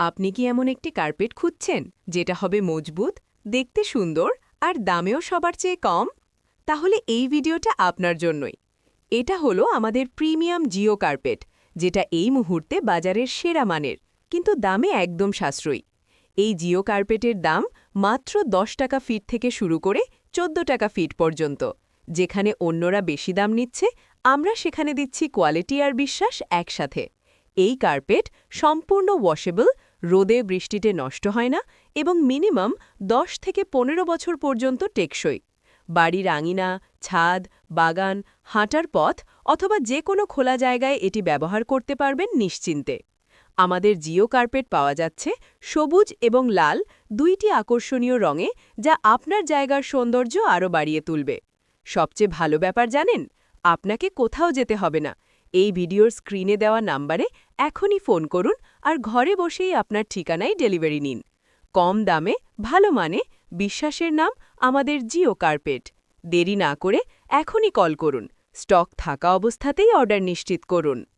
আপনি কি এমন একটি কার্পেট খুঁজছেন যেটা হবে মজবুত, দেখতে সুন্দর আর দামেও সবার চেয়ে কম? তাহলে এই ভিডিওটা আপনার জন্যই। এটা হলো আমাদের প্রিমিয়াম জিও কার্পেট, যেটা এই মুহূর্তে বাজারের সেরা মানের, কিন্তু দামে একদম সাশ্রয়ী। এই জিও কার্পেটের দাম মাত্র ১০ টাকা ফিট থেকে শুরু করে ১৪ টাকা ফিট পর্যন্ত। যেখানে অন্যরা বেশি দাম নিচ্ছে, আমরা সেখানে দিচ্ছি কোয়ালিটি আর বিশ্বাস একসাথে। এই কার্পেট সম্পূর্ণ ওয়াশেবল, রোদে বৃষ্টিতে নষ্ট হয় না এবং মিনিমাম ১০ থেকে ১৫ বছর পর্যন্ত টেকসই। বাড়ির আঙিনা, ছাদ, বাগান, হাঁটার পথ অথবা যে কোনো খোলা জায়গায় এটি ব্যবহার করতে পারবেন নিশ্চিন্তে। আমাদের জিও কার্পেট পাওয়া যাচ্ছে সবুজ এবং লাল, দুইটি আকর্ষণীয় রঙে, যা আপনার জায়গার সৌন্দর্য আরও বাড়িয়ে তুলবে। সবচেয়ে ভালো ব্যাপার জানেন, আপনাকে কোথাও যেতে হবে না। এই ভিডিওর স্ক্রিনে দেওয়া নাম্বারে এখনই ফোন করুন আর ঘরে বসেই আপনার ঠিকানায় ডেলিভারি নিন। কম দামে, ভালো মানে, বিশ্বাসের নাম আমাদের জিও কার্পেট। দেরি না করে এখনই কল করুন। স্টক থাকা অবস্থাতেই অর্ডার নিশ্চিত করুন।